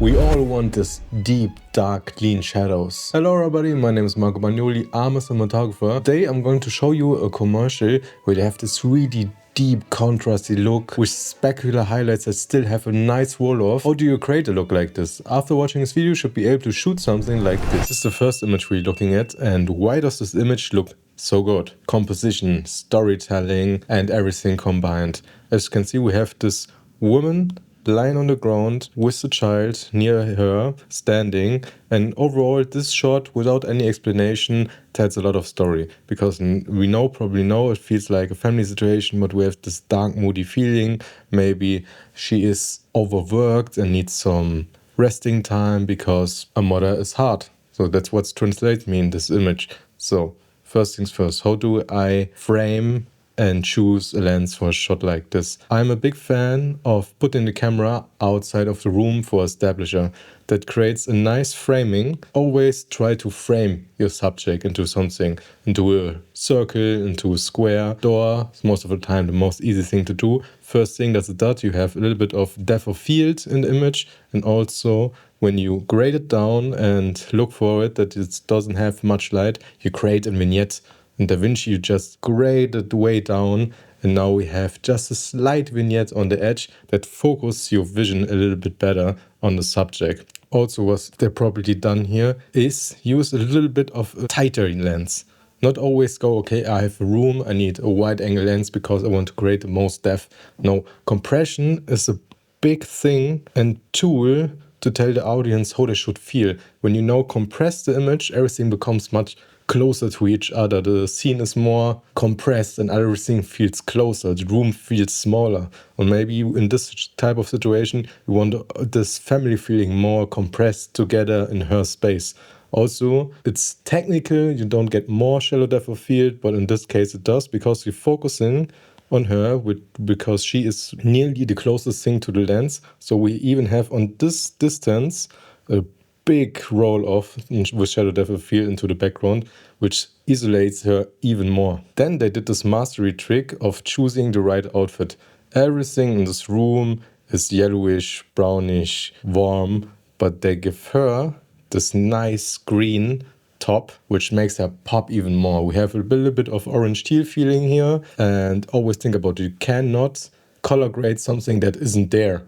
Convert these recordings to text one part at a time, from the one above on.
We all want this deep, dark, clean shadows. Hello everybody, my name is Marco Bagnoli, I'm a cinematographer. Today I'm going to show you a commercial where they have this really deep, contrasty look with specular highlights that still have a nice roll-off. How do you create a look like this? After watching this video, you should be able to shoot something like this. This is the first image we're looking at, and why does this image look so good? Composition, storytelling, and everything combined. As you can see, we have this woman lying on the ground with the child near her standing, and overall this shot without any explanation tells a lot of story, because we probably know it feels like a family situation, but we have this dark, moody feeling. Maybe she is overworked and needs some resting time because a mother is hard. So that's what's translated me in this image. So first things first, how do I frame and choose a lens for a shot like this? I'm a big fan of putting the camera outside of the room for establisher. That creates a nice framing. Always try to frame your subject into something, into a circle, into a square. Door is most of the time the most easy thing to do. First thing that it does, you have a little bit of depth of field in the image, and also when you grade it down and look for it that it doesn't have much light, you create a vignette. In DaVinci, you just grade it way down, and now we have just a slight vignette on the edge that focuses your vision a little bit better on the subject. Also, what they've probably done here is use a little bit of a tighter lens. Not always go, okay, I have a room, I need a wide angle lens because I want to create the most depth. No, compression is a big thing and tool to tell the audience how they should feel. When you now compress the image, everything becomes much closer to each other. The scene is more compressed and everything feels closer. The room feels smaller. Or maybe in this type of situation, you want this family feeling more compressed together in her space. Also, it's technical, you don't get more shallow depth of field, but in this case it does, because you're focusing on her because she is nearly the closest thing to the lens. So we even have on this distance a big roll off with shadow depth of field into the background, which isolates her even more. Then they did this mastery trick of choosing the right outfit. Everything in this room is yellowish, brownish, warm, but they give her this nice green top, which makes her pop even more. We have a little bit of orange teal feeling here, and always think about it. You cannot color grade something that isn't there.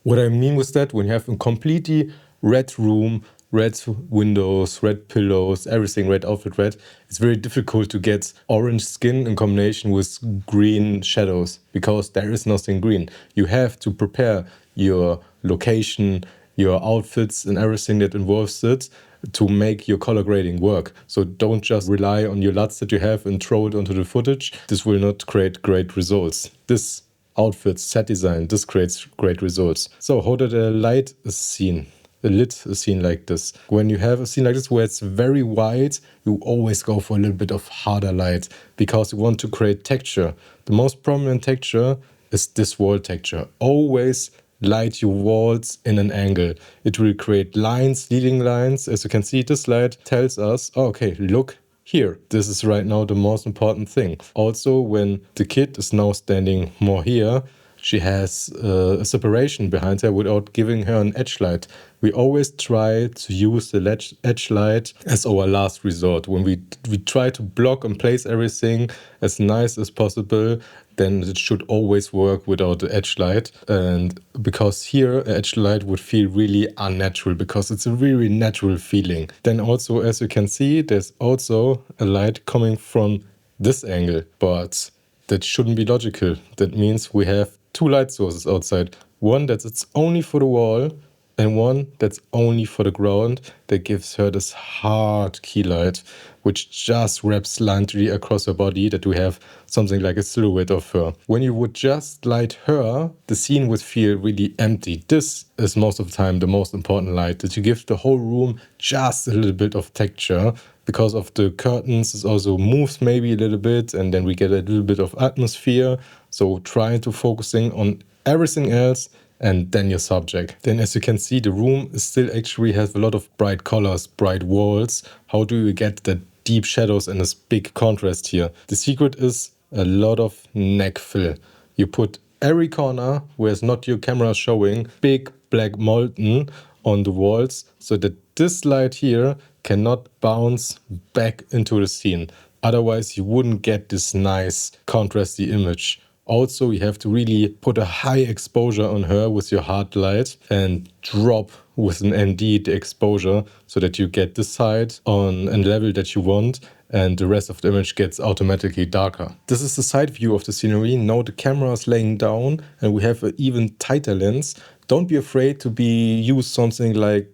What I mean with that, when you have a completely red room, red windows, red pillows, everything red, outfit red, it's very difficult to get orange skin in combination with green shadows, because there is nothing green. You have to prepare your location, your outfits and everything that involves it to make your color grading work. So don't just rely on your LUTs that you have and throw it onto the footage. This will not create great results. This outfit, set design, this creates great results. So how did I light a scene? Lit a scene like this. When you have a scene like this where it's very wide, you always go for a little bit of harder light because you want to create texture. The most prominent texture is this wall texture. Always light your walls in an angle. It will create lines, leading lines. As you can see, this light tells us, oh, okay, look here. This is right now the most important thing. Also, when the kid is now standing more here, she has a separation behind her without giving her an edge light. We always try to use the edge light as our last resort. When we try to block and place everything as nice as possible, then it should always work without the edge light. And because here, an edge light would feel really unnatural, because it's a really natural feeling. Then also, as you can see, there's also a light coming from this angle, but that shouldn't be logical. That means we have two light sources outside. One that's only for the wall, and one that's only for the ground, that gives her this hard key light, which just wraps slightly across her body, that we have something like a silhouette of her. When you would just light her, the scene would feel really empty. This is most of the time the most important light, that you give the whole room just a little bit of texture. Because of the curtains, it also moves maybe a little bit, and then we get a little bit of atmosphere. So try to focusing on everything else and then your subject. Then as you can see, the room still actually has a lot of bright colors, bright walls. How do you get the deep shadows and this big contrast here? The secret is a lot of neck fill. You put every corner where it's not your camera showing big black molten on the walls so that this light here cannot bounce back into the scene. Otherwise, you wouldn't get this nice contrasty image. Also, you have to really put a high exposure on her with your hard light and drop with an ND the exposure so that you get this side on a level that you want and the rest of the image gets automatically darker. This is the side view of the scenery. Now the camera is laying down and we have an even tighter lens. Don't be afraid to use something like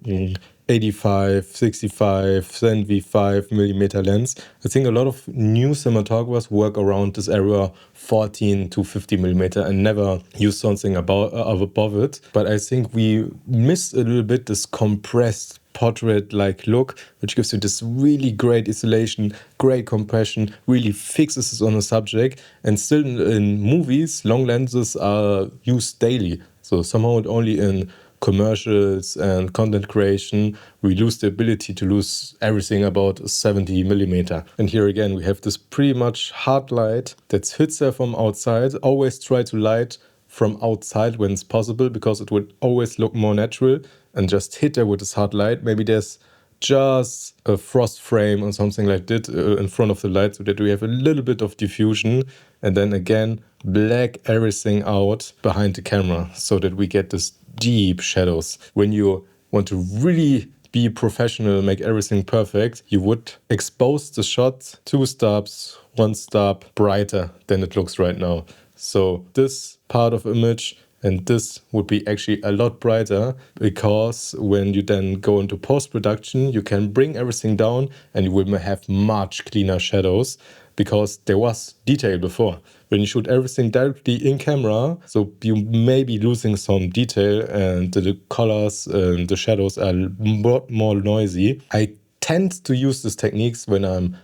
85, 65, 75 millimeter lens. I think a lot of new cinematographers work around this area 14 to 50 millimeter and never use something above it. But I think we missed a little bit this compressed portrait-like look, which gives you this really great isolation, great compression, really fixes it on a subject. And still in movies, long lenses are used daily. So somehow only in commercials and content creation, we lose the ability to lose everything about 70 millimeter. And here again, we have this pretty much hard light that hits her from outside. Always try to light from outside when it's possible, because it would always look more natural, and just hit her with this hard light. Maybe there's just a frost frame or something like that in front of the light so that we have a little bit of diffusion, and then again black everything out behind the camera so that we get this deep shadows. When you want to really be professional, make everything perfect, you would expose the shot 2 stops, 1 stop brighter than it looks right now. So this part of image and this would be actually a lot brighter, because when you then go into post-production, you can bring everything down and you will have much cleaner shadows, because there was detail before. When you shoot everything directly in camera, so you may be losing some detail and the colors and the shadows are more noisy. I tend to use these techniques when I'm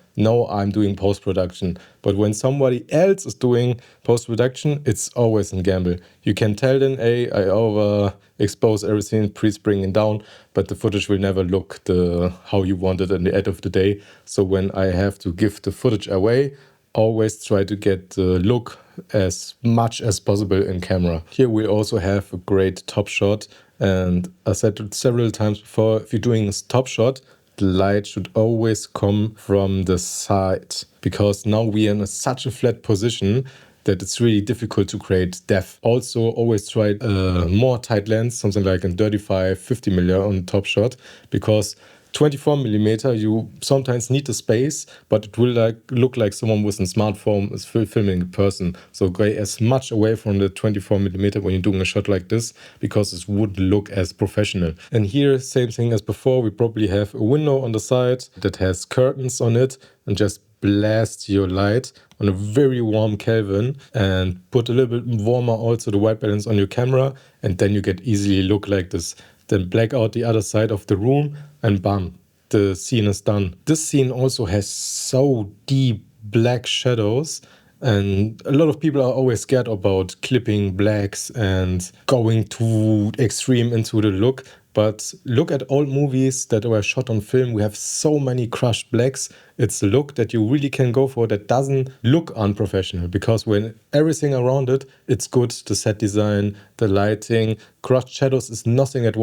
doing post-production. But when somebody else is doing post-production, it's always a gamble. You can tell them, hey, I overexpose everything, please bring it down, but the footage will never look how you want it at the end of the day. So when I have to give the footage away, always try to get the look as much as possible in camera. Here we also have a great top shot, and I said it several times before, if you're doing a top shot, the light should always come from the side, because now we are in such a flat position that it's really difficult to create depth. Also, always try a more tight lens, something like a 35, 50 millimeter on the top shot, because 24 millimeter, you sometimes need the space, but it will look like someone with a smartphone is filming a person. So go as much away from the 24 millimeter when you're doing a shot like this, because it would look as professional. And here, same thing as before, we probably have a window on the side that has curtains on it, and just blast your light on a very warm Kelvin and put a little bit warmer also the white balance on your camera, and then you get easily look like this. Then black out the other side of the room and bam, the scene is done. This scene also has so deep black shadows, and a lot of people are always scared about clipping blacks and going too extreme into the look. But look at old movies that were shot on film. We have so many crushed blacks. It's a look that you really can go for that doesn't look unprofessional, because when everything around it, it's good. The set design, the lighting, crushed shadows is nothing that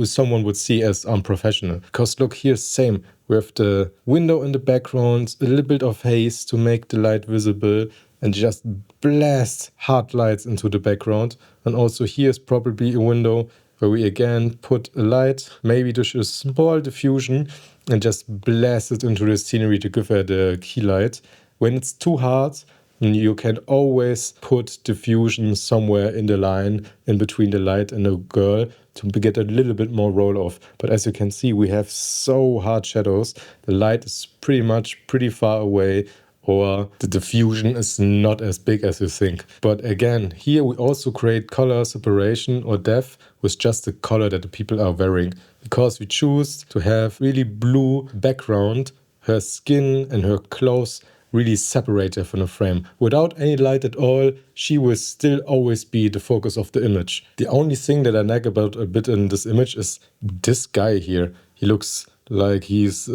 someone would see as unprofessional. Because look here, same. We have the window in the background, a little bit of haze to make the light visible, and just blast hard lights into the background. And also here's probably a window where we again put a light, maybe just a small diffusion, and just blast it into the scenery to give her the key light. When it's too hard, you can always put diffusion somewhere in the line, in between the light and the girl, to get a little bit more roll off. But as you can see, we have so hard shadows. The light is pretty far away, or the diffusion is not as big as you think. But again, here we also create color separation or depth with just the color that the people are wearing, because we choose to have really blue background, her skin and her clothes really separate her from the frame. Without any light at all, she will still always be the focus of the image. The only thing that I nag about a bit in this image is this guy here. He looks like he's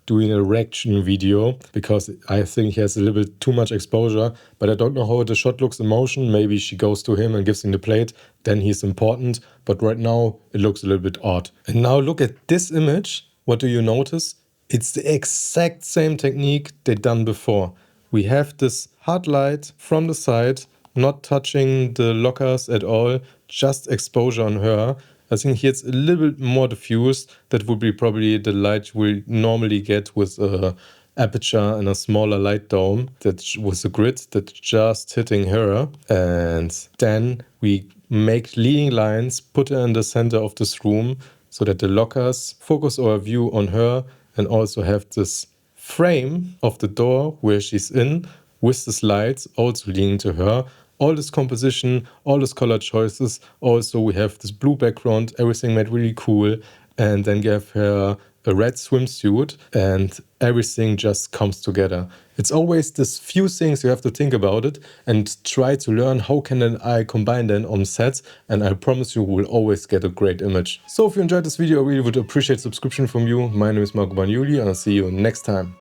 doing a reaction video because I think he has a little bit too much exposure, but I don't know how the shot looks in motion. Maybe she goes to him and gives him the plate, then he's important, but right now it looks a little bit odd. And now look at this image. What do you notice? It's the exact same technique they done before. We have this hard light from the side, not touching the lockers at all, just exposure on her. I think here it's a little bit more diffused. That would be probably the light we normally get with a aperture and a smaller light dome that with a grid that's just hitting her. And then we make leading lines, put her in the center of this room so that the lockers focus our view on her and also have this frame of the door where she's in with this light also leaning to her. All this composition, all these color choices. Also, we have this blue background, everything made really cool. And then give her a red swimsuit and everything just comes together. It's always this few things you have to think about it and try to learn how can I combine them on sets, and I promise you will always get a great image. So if you enjoyed this video, I really would appreciate subscription from you. My name is Marco Bagnoli and I'll see you next time.